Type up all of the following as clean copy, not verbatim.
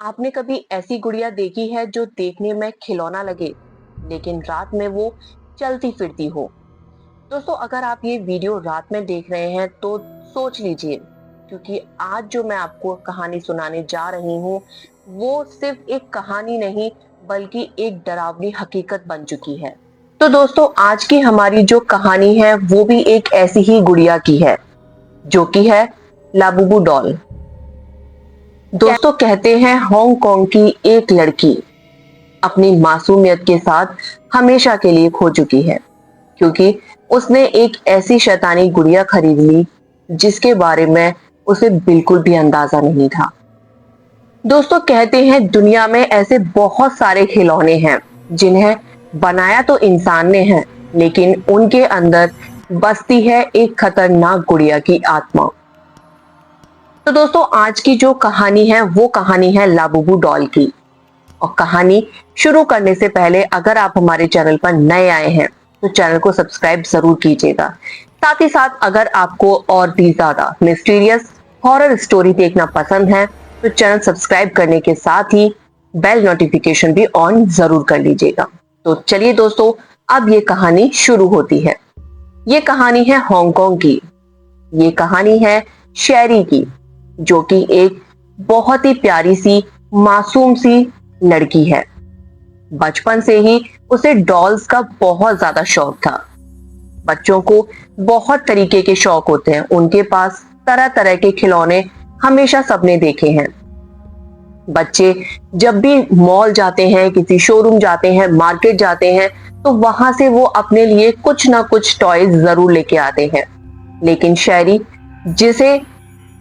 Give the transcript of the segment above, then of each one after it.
आपने कभी ऐसी गुड़िया देखी है जो देखने में खिलौना लगे लेकिन रात में वो चलती फिरती हो। दोस्तों, अगर आप ये वीडियो रात में देख रहे हैं तो सोच लीजिए, क्योंकि आज जो मैं आपको कहानी सुनाने जा रही हूँ वो सिर्फ एक कहानी नहीं बल्कि एक डरावनी हकीकत बन चुकी है। तो दोस्तों, आज की हमारी जो कहानी है वो भी एक ऐसी ही गुड़िया की है, जो कि है लाबूबू डॉल। दोस्तों, कहते हैं हांगकांग की एक लड़की अपनी मासूमियत के साथ हमेशा के लिए खो चुकी है, क्योंकि उसने एक ऐसी शैतानी गुड़िया खरीद ली जिसके बारे में उसे बिल्कुल भी अंदाजा नहीं था। दोस्तों, कहते हैं दुनिया में ऐसे बहुत सारे खिलौने हैं जिन्हें बनाया तो इंसान ने है, लेकिन उनके अंदर बसती है एक खतरनाक गुड़िया की आत्मा। तो दोस्तों, आज की जो कहानी है वो कहानी है लाबूबू डॉल की। और कहानी शुरू करने से पहले अगर आप हमारे चैनल पर नए आए हैं तो चैनल को सब्सक्राइब जरूर कीजिएगा। साथ ही साथ अगर आपको और भी ज्यादा मिस्टीरियस हॉरर स्टोरी देखना पसंद है तो चैनल सब्सक्राइब करने के साथ ही बेल नोटिफिकेशन भी ऑन जरूर कर लीजिएगा। तो चलिए दोस्तों, अब ये कहानी शुरू होती है। ये कहानी है हांगकांग की। ये कहानी है शेरी की, जो कि एक बहुत ही प्यारी सी मासूम सी लड़की है। बचपन से ही उसे डॉल्स का बहुत ज्यादा शौक था। बच्चों को बहुत तरीके के शौक होते हैं, उनके पास तरह तरह के खिलौने हमेशा सबने देखे हैं। बच्चे जब भी मॉल जाते हैं, किसी शोरूम जाते हैं, मार्केट जाते हैं, तो वहां से वो अपने लिए कुछ ना कुछ टॉयज जरूर लेके आते हैं। लेकिन शेरी, जिसे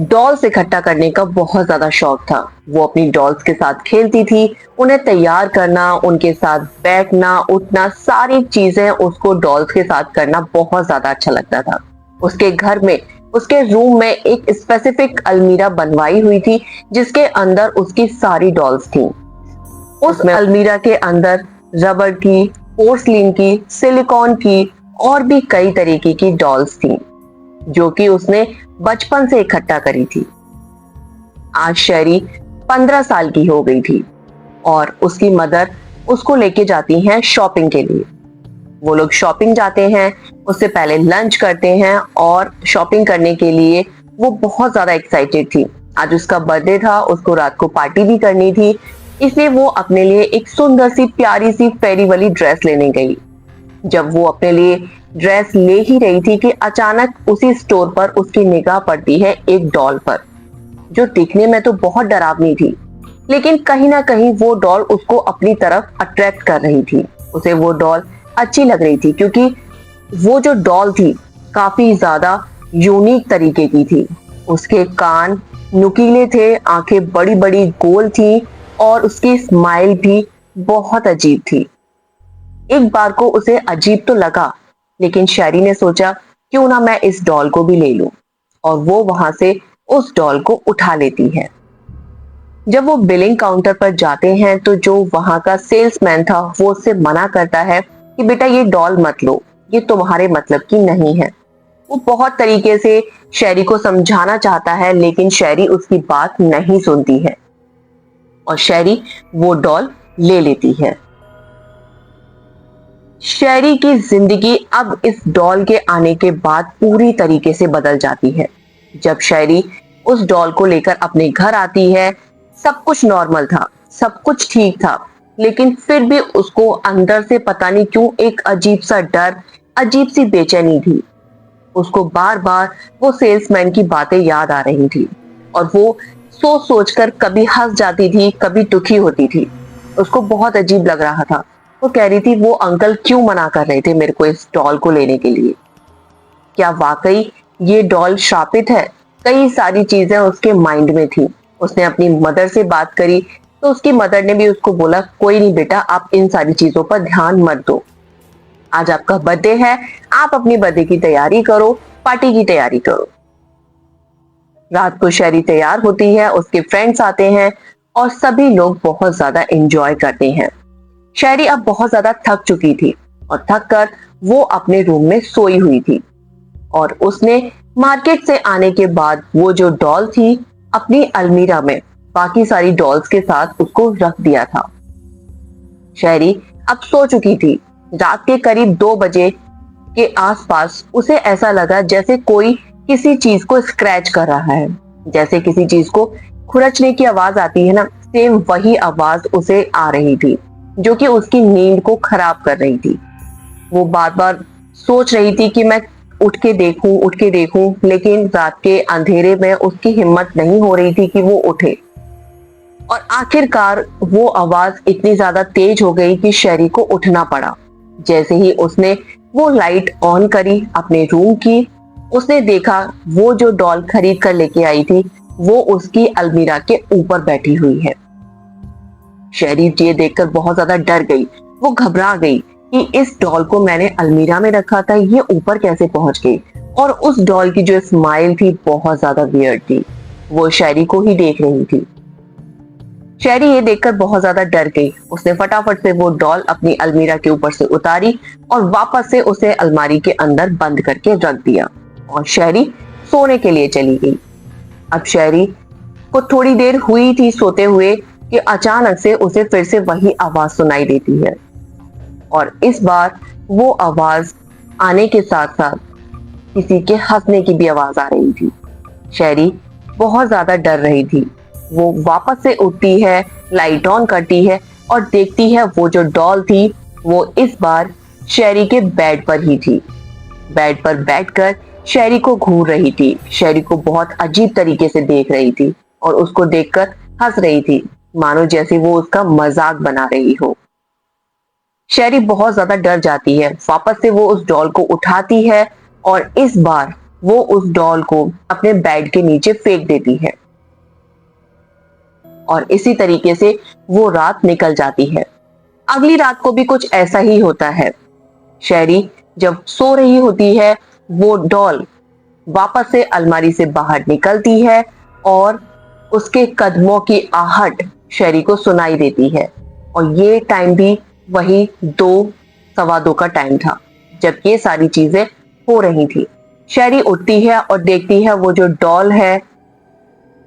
डॉल्स इकट्ठा करने का बहुत ज्यादा शौक था, वो अपनी डॉल्स के साथ खेलती थी। उन्हें तैयार करना, उनके साथ बैठना, उठना, सारी चीजें उसको डॉल्स के साथ करना बहुत ज्यादा अच्छा लगता था। उसके घर में, उसके रूम में एक स्पेसिफिक अलमीरा बनवाई हुई थी जिसके अंदर उसकी सारी डॉल्स थी। उस अलमीरा के अंदर रबर की, पोर्सलिन की, सिलिकॉन की और भी कई तरीके की डॉल्स थी जो कि उसने बचपन से इकट्ठा करी थी। आज शेरी 15 साल की हो गई थी और उसकी मदर उसको लेके जाती हैं शॉपिंग के लिए। वो लोग शॉपिंग जाते हैं, उससे पहले लंच करते हैं और शॉपिंग करने के लिए वो बहुत ज्यादा एक्साइटेड थी। आज उसका बर्थडे था, उसको रात को पार्टी भी करनी थी, इसलिए वो अपने लिए एक सुंदर सी प्यारी सी फेरी वाली ड्रेस लेने गई। जब वो अपने लिए ड्रेस ले ही रही थी कि अचानक उसी स्टोर पर उसकी निगाह पड़ती है एक डॉल पर, जो दिखने में तो बहुत डरावनी थी, लेकिन कहीं ना कहीं वो डॉल उसको अपनी तरफ अट्रैक्ट कर रही थी। उसे वो डॉल अच्छी लग रही थी क्योंकि वो जो डॉल थी काफी ज्यादा यूनिक तरीके की थी। उसके कान नुकीले थे, आंखें बड़ी बड़ी गोल थी और उसकी स्माइल भी बहुत अजीब थी। एक बार को उसे अजीब तो लगा, लेकिन शेरी ने सोचा क्यों ना मैं इस डॉल को भी ले लूं, और वो वहां से उस डॉल को उठा लेती है। जब वो बिलिंग काउंटर पर जाते हैं तो जो वहां का सेल्समैन था वो उससे मना करता है कि बेटा ये डॉल मत लो, ये तुम्हारे मतलब की नहीं है। वो बहुत तरीके से शेरी को समझाना चाहता है, लेकिन शेरी उसकी बात नहीं सुनती है और शेरी वो डॉल ले लेती है। शेरी की जिंदगी अब इस डॉल के आने के बाद पूरी तरीके से बदल जाती है। जब शेरी उस डॉल को लेकर अपने घर आती है, सब कुछ नॉर्मल था, सब कुछ ठीक था, लेकिन फिर भी उसको अंदर से पता नहीं क्यों एक अजीब सा डर, अजीब सी बेचैनी थी। उसको बार बार वो सेल्समैन की बातें याद आ रही थी और वो सोच सोच कर कभी हंस जाती थी, कभी दुखी होती थी। उसको बहुत अजीब लग रहा था। वो कह रही थी वो अंकल क्यों मना कर रहे थे मेरे को इस डॉल को लेने के लिए। क्या वाकई ये डॉल श्रापित है? कई सारी चीजें उसके माइंड में थी। उसने अपनी मदर से बात करी तो उसकी मदर ने भी उसको बोला कोई नहीं बेटा, आप इन सारी चीजों पर ध्यान मत दो, आज आपका बर्थडे है, आप अपनी बर्थडे की तैयारी करो, पार्टी की तैयारी करो। रात को शेरी तैयार होती है, उसके फ्रेंड्स आते हैं और सभी लोग बहुत ज्यादा एंजॉय करते हैं। शेरी अब बहुत ज्यादा थक चुकी थी और थक कर वो अपने रूम में सोई हुई थी और उसने मार्केट से आने के बाद वो जो डॉल थी अपनी अलमीरा में बाकी सारी डॉल्स के साथ उसको रख दिया था। शहरी अब सो चुकी थी। रात के करीब 2 बजे के आसपास उसे ऐसा लगा जैसे कोई किसी चीज को स्क्रैच कर रहा है। जैसे किसी चीज को खुरचने की आवाज आती है ना, सेम वही आवाज उसे आ रही थी, जो कि उसकी नींद को खराब कर रही थी। वो बार बार सोच रही थी कि मैं उठ के देखूं, लेकिन रात के अंधेरे में उसकी हिम्मत नहीं हो रही थी कि वो उठे। और आखिरकार वो आवाज इतनी ज्यादा तेज हो गई कि शेरी को उठना पड़ा। जैसे ही उसने वो लाइट ऑन करी अपने रूम की, उसने देखा वो जो डॉल खरीद कर लेके आई थी वो उसकी अलमीरा के ऊपर बैठी हुई है। शेरी ये देखकर बहुत ज्यादा डर गई। वो घबरा गई कि इस डॉल को मैंने अलमीरा में रखा था, ये ऊपर कैसे पहुंच गई। और उस डॉल की जो स्माइल थी बहुत ज्यादा वियर्ड थी। वो शेरी को ही देख रही थी। शेरी ये देखकर बहुत ज्यादा डर गई। उसने फटाफट से वो डॉल अपनी अलमीरा के ऊपर से उतारी और वापस से उसे अलमारी के अंदर बंद करके रख दिया और शेरी सोने के लिए चली गई। अब शेरी को थोड़ी देर हुई थी सोते हुए कि अचानक से उसे फिर से वही आवाज सुनाई देती है। और इस बार वो आवाज आने के साथ साथ किसी के हंसने की भी आवाज आ रही थी। शेरी बहुत ज्यादा डर रही थी। वो वापस से उठती है, लाइट ऑन करती है और देखती है वो जो डॉल थी वो इस बार शेरी के बेड पर ही थी। बेड पर बैठकर शेरी को घूर रही थी। शेरी को बहुत अजीब तरीके से देख रही थी और उसको देखकर हंस रही थी, मानो जैसे वो उसका मजाक बना रही हो। शेरी बहुत ज्यादा डर जाती है। वापस से वो उस डॉल को उठाती है और इस बार वो उस डॉल को अपने बेड के नीचे फेंक देती है और इसी तरीके से वो रात निकल जाती है। अगली रात को भी कुछ ऐसा ही होता है। शेरी जब सो रही होती है, वो डॉल वापस से अलमारी से बाहर निकलती है और उसके कदमों की आहट शेरी को सुनाई देती है। और ये टाइम भी वही 2 सवा 2 का टाइम था जब ये सारी चीजें हो रही थी। शेरी उठती है और देखती है वो जो डॉल है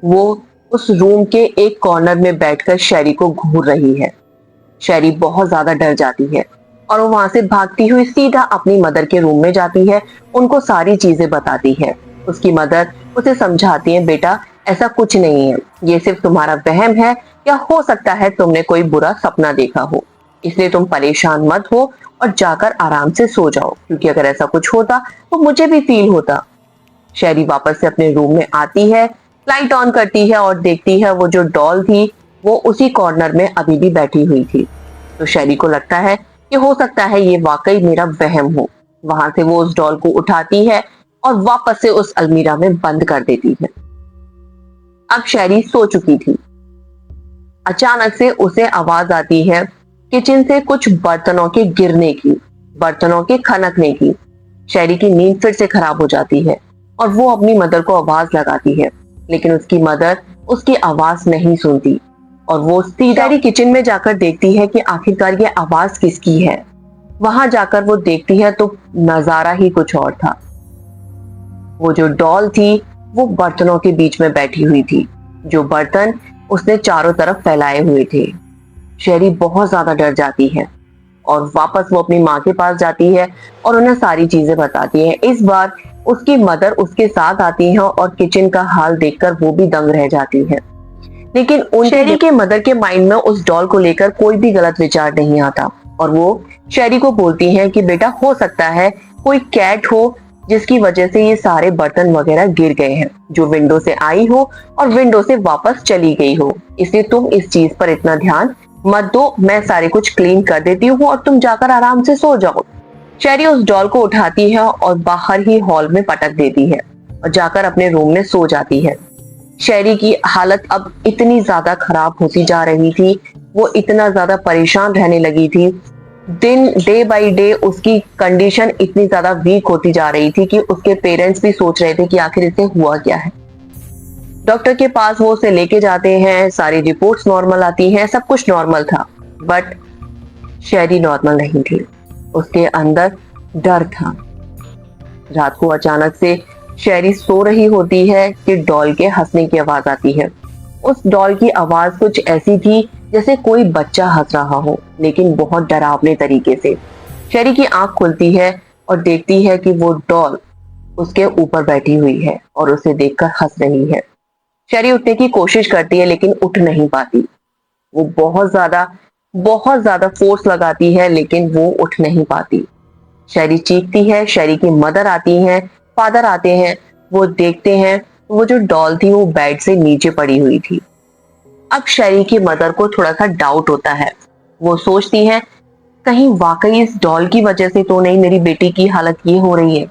वो उस रूम के एक कॉर्नर में बैठकर शेरी को घूर रही है। शेरी बहुत ज्यादा डर जाती है और वो वहां से भागती हुई सीधा अपनी मदर के रूम में जाती है। उनको सारी चीजें बताती है। उसकी मदर उसे समझाती है, बेटा ऐसा कुछ नहीं है, ये सिर्फ तुम्हारा वहम है या हो सकता है तुमने कोई बुरा सपना देखा हो, इसलिए तुम परेशान मत हो और जाकर आराम से सो जाओ, क्योंकि अगर ऐसा कुछ होता तो मुझे भी फील होता। शेरी वापस से अपने रूम में आती है, लाइट ऑन करती है और देखती है वो जो डॉल थी वो उसी कॉर्नर में अभी भी बैठी हुई थी। तो शेरी को लगता है कि हो सकता है ये वाकई मेरा वहम हो। वहां से वो उस डॉल को उठाती है और वापस से उस अलमीरा में बंद कर देती है। अब शेरी सो चुकी थी। अचानक से उसे आवाज आती है किचन से कुछ बर्तनों के गिरने की, बर्तनों के खनकने की। शेरी की नींद फिर से खराब हो जाती है और वो अपनी मदर को आवाज लगाती है, लेकिन उसकी मदर उसकी आवाज नहीं सुनती और वो सीधा ही किचन में जाकर देखती है कि आखिरकार ये आवाज किसकी है। वहां जाकर वो देखती है तो नजारा ही कुछ और था। वो जो डॉल थी वो बर्तनों के बीच में बैठी हुई थी, जो बर्तन उसने चारों तरफ फैलाए हुए थे। शेरी बहुत ज्यादा डर जाती है और वापस वो अपनी माँ के पास जाती है और उन्हें सारी चीजें बताती है। इस बार उसकी मदर उसके साथ आती है और किचन का हाल देखकर वो भी दंग रह जाती है। लेकिन शेरी के मदर के माइंड में उस डॉल को लेकर कोई भी गलत विचार नहीं आता और वो शेरी को बोलती हैं कि बेटा हो सकता है कोई कैट हो जिसकी वजह से ये सारे बर्तन वगैरह गिर गए हैं, जो विंडो से आई हो और विंडो से वापस चली गई हो, इसलिए तुम इस चीज पर इतना ध्यान मत दो, मैं सारे कुछ क्लीन कर देती हूँ और तुम जाकर आराम से सो जाओ। शेरी उस डॉल को उठाती है और बाहर ही हॉल में पटक देती है और जाकर अपने रूम में सो जाती है। शेरी की हालत अब इतनी ज्यादा खराब होती जा रही थी, वो इतना ज्यादा परेशान रहने लगी थी। डे बाय डे उसकी कंडीशन इतनी ज्यादा वीक होती जा रही थी कि उसके पेरेंट्स भी सोच रहे थे कि आखिर इसे हुआ क्या है। डॉक्टर के पास वो उसे लेके जाते हैं, सारी रिपोर्ट्स नॉर्मल आती हैं, सब कुछ नॉर्मल था, बट शेरी नॉर्मल नहीं थी। उसके अंदर डर था। रात को अचानक से शेरी सो रही होती है कि डॉल के हंसने की आवाज आती है। उस डॉल की आवाज कुछ ऐसी थी जैसे कोई बच्चा हंस रहा हो, लेकिन बहुत डरावने तरीके से। शेरी की आंख खुलती है और देखती है कि वो डॉल उसके ऊपर बैठी हुई है और उसे देखकर हंस रही है। शेरी उठने की कोशिश करती है लेकिन उठ नहीं पाती। वो बहुत ज्यादा फोर्स लगाती है लेकिन वो उठ नहीं पाती। शेरी चीखती है, शेरी की मदर आती हैं, फादर आते हैं। वो देखते हैं वो जो डॉल थी वो बेड से नीचे पड़ी हुई थी। अब शेरी की मदर को थोड़ा सा डाउट होता है। वो सोचती है कहीं वाकई इस डॉल की वजह से तो नहीं मेरी बेटी की हालत ये हो रही है,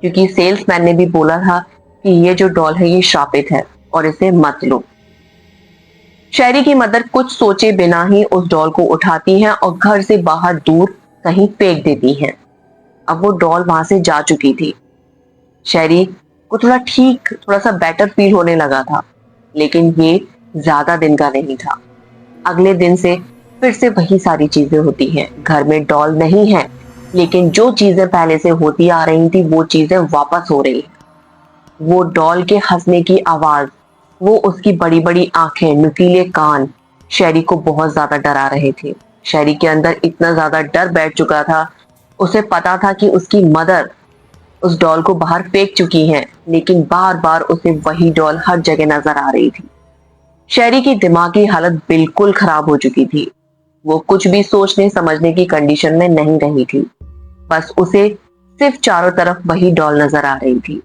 क्योंकि सेल्समैन ने भी बोला था कि ये जो डॉल है ये श्रापित है और इसे मत लो। शेरी की मदर कुछ सोचे बिना ही उस डॉल को उठाती हैं और घर से बाहर दूर कहीं फेंक देती हैं। अब वो डॉल वहां से जा चुकी थी। शेरी को थोड़ा सा बेटर फील होने लगा था, लेकिन ये ज्यादा दिन का नहीं था। अगले दिन से फिर से वही सारी चीजें होती हैं। घर में डॉल नहीं है, लेकिन जो चीजें पहले से होती आ रही थी वो चीजें वापस हो रही हैं। वो डॉल के हंसने की आवाज, वो उसकी बड़ी बड़ी आंखें, नुकीले कान शेरी को बहुत ज्यादा डरा रहे थे। शेरी के अंदर इतना ज्यादा डर बैठ चुका था। उसे पता था कि उसकी मदर उस डॉल को बाहर फेंक चुकी हैं, लेकिन बार बार उसे वही डॉल हर जगह नजर आ रही थी। शेरी की दिमागी हालत बिल्कुल खराब हो चुकी थी। वो कुछ भी सोचने समझने की कंडीशन में नहीं रही थी। बस उसे सिर्फ चारों तरफ वही डॉल नजर आ रही थी।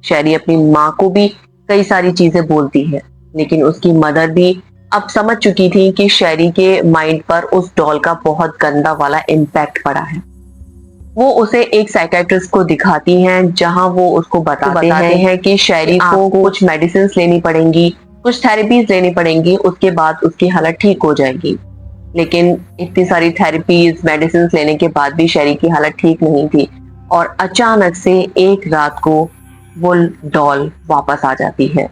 शेरी अपनी माँ को भी कई सारी चीजें बोलती है, लेकिन उसकी मदर भी अब समझ चुकी थी कि शेरी के माइंड पर उस डॉल का बहुत गंदा वाला इम्पैक्ट पड़ा है। वो उसे एक साइकेट्रिस्ट को दिखाती हैं, जहां वो उसको बताते हैं कि शेरी को कुछ मेडिसिन लेनी पड़ेंगी, कुछ थेरेपीज लेनी पड़ेंगी, उसके बाद उसकी हालत ठीक हो जाएगी। लेकिन इतनी सारी थेरेपीज मेडिसिन लेने के बाद भी शेरी की हालत ठीक नहीं थी और अचानक से एक रात को वो डॉल वापस आ जाती है,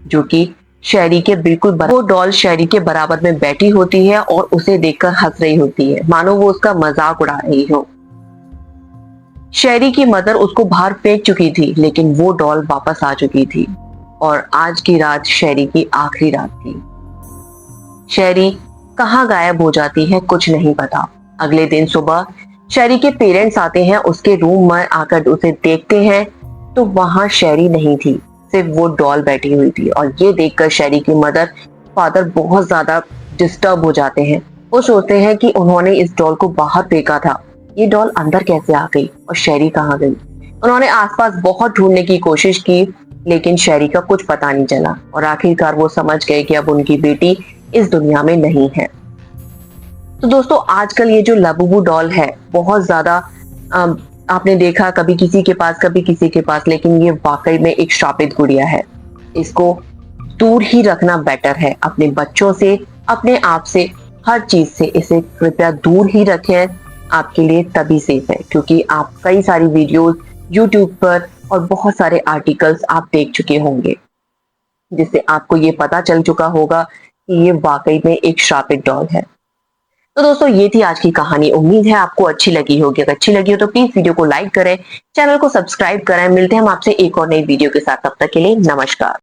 जो कि शेरी के बिल्कुल वो डॉल शेरी के बराबर में बैठी होती है और उसे देखकर हंस रही होती है, मानो वो उसका मजाक उड़ा रही हो। शेरी की मदर उसको बाहर फेंक चुकी थी, लेकिन वो डॉल वापस आ चुकी थी और आज की रात शेरी की आखिरी रात थी। शेरी कहाँ गायब हो जाती है कुछ नहीं पता। अगले दिन सुबह शेरी के पेरेंट्स आते हैं, उसके रूम में आकर उसे देखते हैं तो वहां शेरी नहीं थी, सिर्फ वो डॉल बैठी हुई थी। और ये देखकर शेरी की मदर फादर बहुत ज्यादा डिस्टर्ब हो जाते हैं। वो सोचते हैं कि उन्होंने इस डॉल को बाहर फेंका था, ये डॉल अंदर कैसे आ गई और शेरी कहाँ गई। उन्होंने आसपास बहुत ढूंढने की कोशिश की, लेकिन शेरी का कुछ पता नहीं चला और आखिरकार वो समझ गए कि अब उनकी बेटी इस दुनिया में नहीं है। तो दोस्तों, आजकल ये जो लाबूबू डॉल है बहुत ज्यादा आपने देखा कभी किसी के पास कभी किसी के पास, लेकिन ये वाकई में एक श्रापित गुड़िया है। इसको दूर ही रखना बेटर है अपने बच्चों से, अपने आप से, हर चीज से इसे कृपया दूर ही रखें। आपके लिए तभी सेफ है, क्योंकि आप कई सारी वीडियोस यूट्यूब पर और बहुत सारे आर्टिकल्स आप देख चुके होंगे, जिससे आपको ये पता चल चुका होगा कि ये वाकई में एक श्रापित डॉल है। तो दोस्तों, ये थी आज की कहानी। उम्मीद है आपको अच्छी लगी होगी। अगर अच्छी लगी हो तो प्लीज वीडियो को लाइक करें, चैनल को सब्सक्राइब करें। मिलते हैं हम आपसे एक और नई वीडियो के साथ, तब तक के लिए नमस्कार।